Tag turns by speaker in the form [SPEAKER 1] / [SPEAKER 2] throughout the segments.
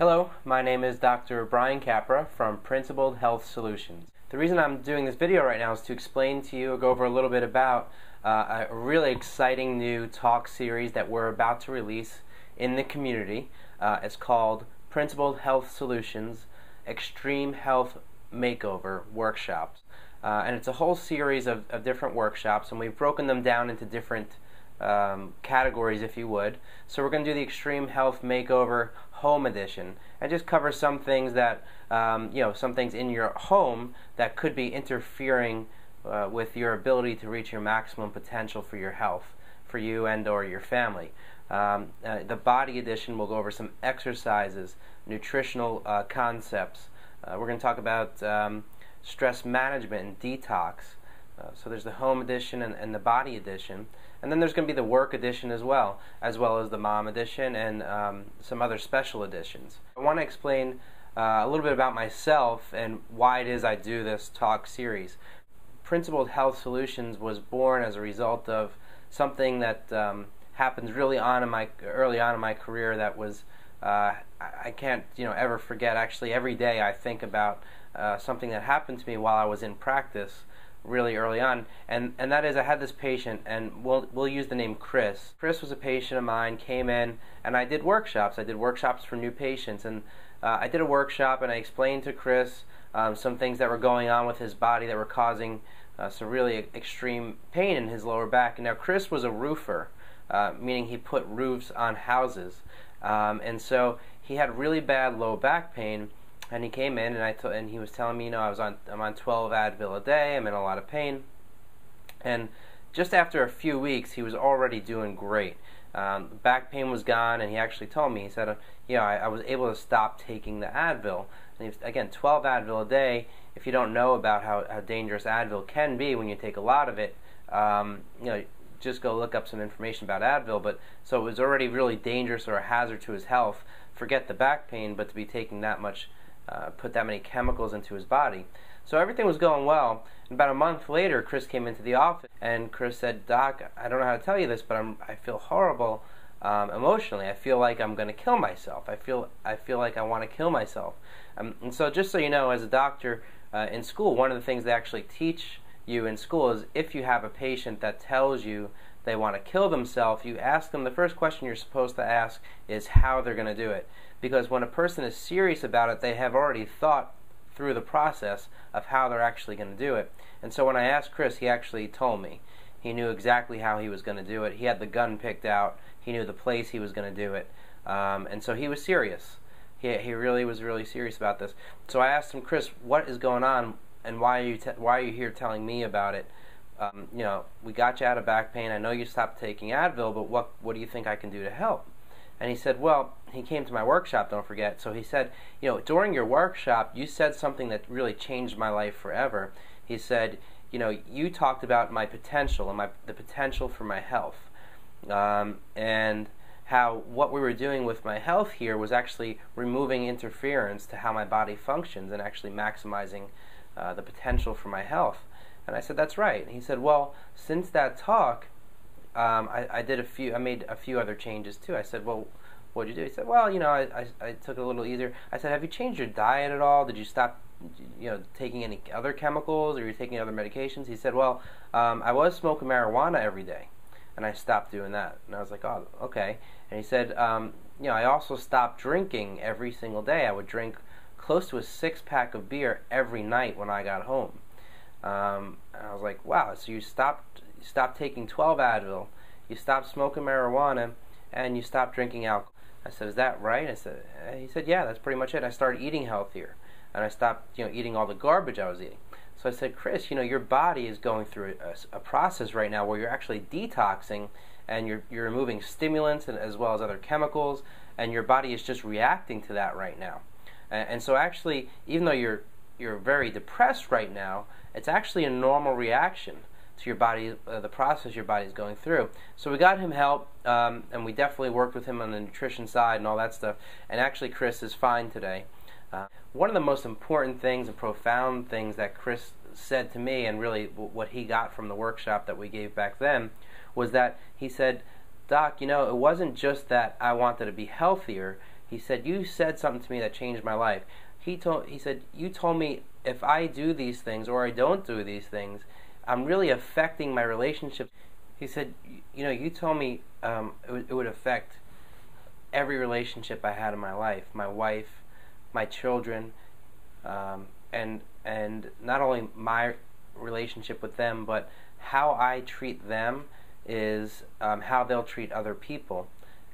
[SPEAKER 1] Hello, my name is Dr. Brian Capra from Principled Health Solutions. The reason I'm doing this video right now is to explain to you or go over a little bit about a really exciting new talk series that we're about to release in the community. It's called Principled Health Solutions Extreme Health Makeover Workshops. And it's a whole series of different workshops, and we've broken them down into different categories, if you would. So we're going to do the Extreme Health Makeover Home Edition and just cover some things that, some things in your home that could be interfering with your ability to reach your maximum potential for your health, for you and or your family. The Body Edition will go over some exercises, nutritional concepts. We're going to talk about stress management and detox. So there's the Home Edition and the Body Edition. And then there's going to be the Work Edition as well as the Mom Edition and some other special editions. I want to explain a little bit about myself and why it is I do this talk series. Principled Health Solutions was born as a result of something that happened really early on in my career that was I can't ever forget. Actually, every day I think about something that happened to me while I was in practice really early on, and that is I had this patient, and we'll use the name Chris. Chris was a patient of mine, came in, and I did workshops. I did workshops for new patients, and I did a workshop and I explained to Chris some things that were going on with his body that were causing some really extreme pain in his lower back. And now Chris was a roofer, meaning he put roofs on houses, and so he had really bad low back pain. And he came in, and he was telling me, I'm on 12 Advil a day. I'm in a lot of pain. And just after a few weeks, he was already doing great. Back pain was gone, and he actually told me, he said, I was able to stop taking the Advil. And again, 12 Advil a day. If you don't know about how dangerous Advil can be when you take a lot of it, just go look up some information about Advil. But so it was already really dangerous or a hazard to his health. Forget the back pain, but to be taking that much. Put that many chemicals into his body. So everything was going well. And about a month later, Chris came into the office, and Chris said, "Doc, I don't know how to tell you this, but I feel horrible emotionally. I feel like I'm going to kill myself. I feel like I want to kill myself." And so just so you know, as a doctor in school, one of the things they actually teach you in school is if you have a patient that tells you they want to kill themselves, you ask them, the first question you're supposed to ask is how they're going to do it. Because when a person is serious about it, they have already thought through the process of how they're actually going to do it. And so when I asked Chris, he actually told me. He knew exactly how he was going to do it. He had the gun picked out. He knew the place he was going to do it. And so he was serious. He really was really serious about this. So I asked him, Chris, what is going on, and why are you here telling me about it? We got you out of back pain. I know you stopped taking Advil, but what do you think I can do to help? And he said, well, he came to my workshop, don't forget. So he said, during your workshop, you said something that really changed my life forever. He said, you talked about my potential and the potential for my health. And how what we were doing with my health here was actually removing interference to how my body functions and actually maximizing the potential for my health. And I said, that's right. And he said, well, since that talk, I made a few other changes too. I said, well, what did you do? He said, well, I took it a little easier. I said, have you changed your diet at all? Did you stop, taking any other chemicals, or you're taking other medications? He said, well, I was smoking marijuana every day, and I stopped doing that. And I was like, oh, okay. And he said, I also stopped drinking every single day. I would drink close to a 6-pack of beer every night when I got home. And I was like, wow, so you stopped taking 12 Advil, you stopped smoking marijuana, and you stopped drinking alcohol. I said, is that right? He said, yeah, that's pretty much it. I started eating healthier, and I stopped eating all the garbage I was eating. So I said, Chris, your body is going through a process right now where you're actually detoxing, and you're removing stimulants and as well as other chemicals, and your body is just reacting to that right now. And so actually, even though you're very depressed right now, it's actually a normal reaction to your body, the process your body is going through. So we got him help, and we definitely worked with him on the nutrition side and all that stuff. And actually, Chris is fine today. One of the most important things and profound things that Chris said to me, and really what he got from the workshop that we gave back then, was that he said, Doc, it wasn't just that I wanted to be healthier. He said, "You said something to me that changed my life." He said, "You told me if I do these things or I don't do these things, I'm really affecting my relationship." He said, "You know, you told me it would affect every relationship I had in my life, my wife, my children, and not only my relationship with them, but how I treat them is how they'll treat other people,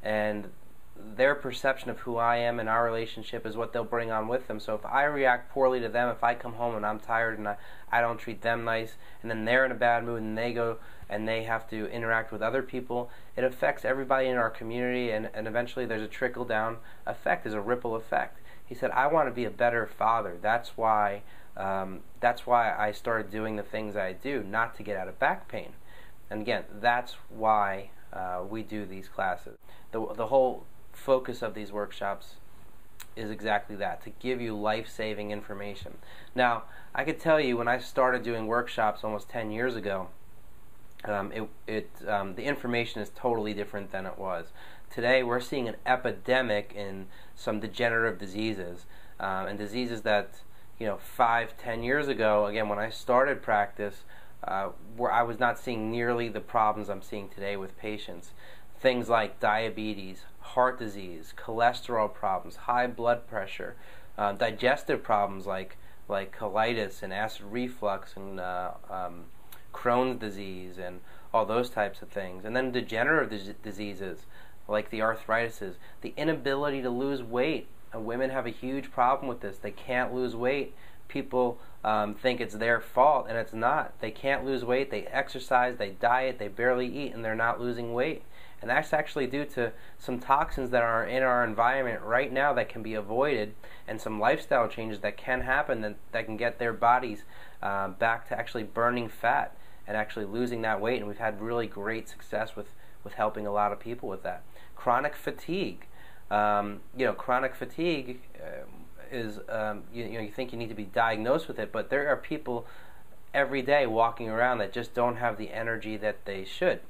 [SPEAKER 1] and their perception of who I am and our relationship is what they'll bring on with them. So if I react poorly to them, if I come home and I'm tired and I don't treat them nice, and then they're in a bad mood and they go and they have to interact with other people, it affects everybody in our community, and eventually there's a trickle-down effect, there's a ripple effect." He said, "I want to be a better father. That's why I started doing the things I do, not to get out of back pain." And again, that's why we do these classes. The whole focus of these workshops is exactly that, to give you life-saving information. Now, I could tell you when I started doing workshops almost 10 years ago, the information is totally different than it was. Today we're seeing an epidemic in some degenerative diseases, and diseases that 5-10 years ago, again when I started practice, where I was not seeing nearly the problems I'm seeing today with patients. Things like diabetes, heart disease, cholesterol problems, high blood pressure, digestive problems like colitis and acid reflux and Crohn's disease and all those types of things. And then degenerative diseases like the arthritises, the inability to lose weight. Women have a huge problem with this. They can't lose weight. People think it's their fault, and it's not. They can't lose weight. They exercise, they diet, they barely eat, and they're not losing weight. And that's actually due to some toxins that are in our environment right now that can be avoided, and some lifestyle changes that can happen that can get their bodies back to actually burning fat and actually losing that weight. And we've had really great success with helping a lot of people with that. Chronic fatigue. Chronic fatigue is, you think you need to be diagnosed with it, but there are people every day walking around that just don't have the energy that they should.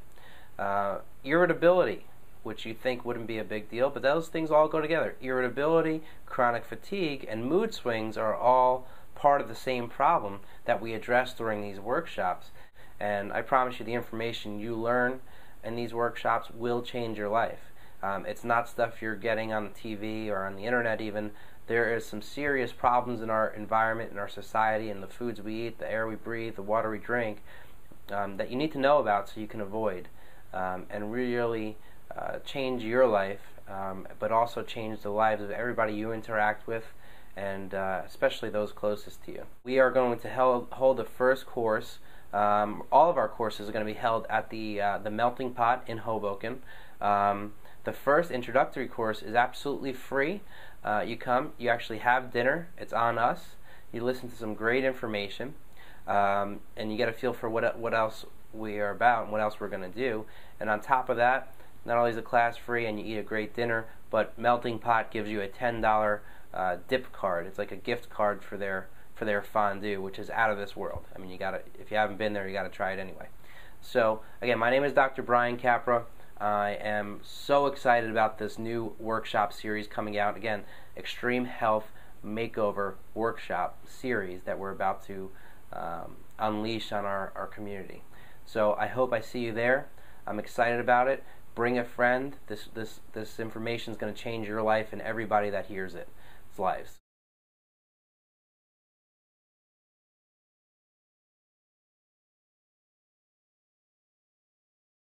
[SPEAKER 1] Irritability, which you think wouldn't be a big deal, but those things all go together. Irritability, chronic fatigue, and mood swings are all part of the same problem that we address during these workshops. And I promise you, the information you learn in these workshops will change your life. It's not stuff you're getting on the TV or on the internet even. There is some serious problems in our environment, in our society, in the foods we eat, the air we breathe, the water we drink, that you need to know about so you can avoid and really change your life, but also change the lives of everybody you interact with, and especially those closest to you. We are going to hold the first course. All of our courses are going to be held at the Melting Pot in Hoboken. The first introductory course is absolutely free. You come, you actually have dinner, it's on us, you listen to some great information, and you get a feel for what else we are about and what else we're going to do. And on top of that, not only is the class free and you eat a great dinner, but Melting Pot gives you a $10 dip card. It's like a gift card for their fondue, which is out of this world. I mean, if you haven't been there, you gotta try it anyway. So again, my name is Dr. Brian Capra. I am so excited about this new workshop series coming out. Again, Extreme Health Makeover workshop series that we're about to unleash on our community. So I hope I see you there. I'm excited about it. Bring a friend. This information is going to change your life and everybody that hears it. It's lives.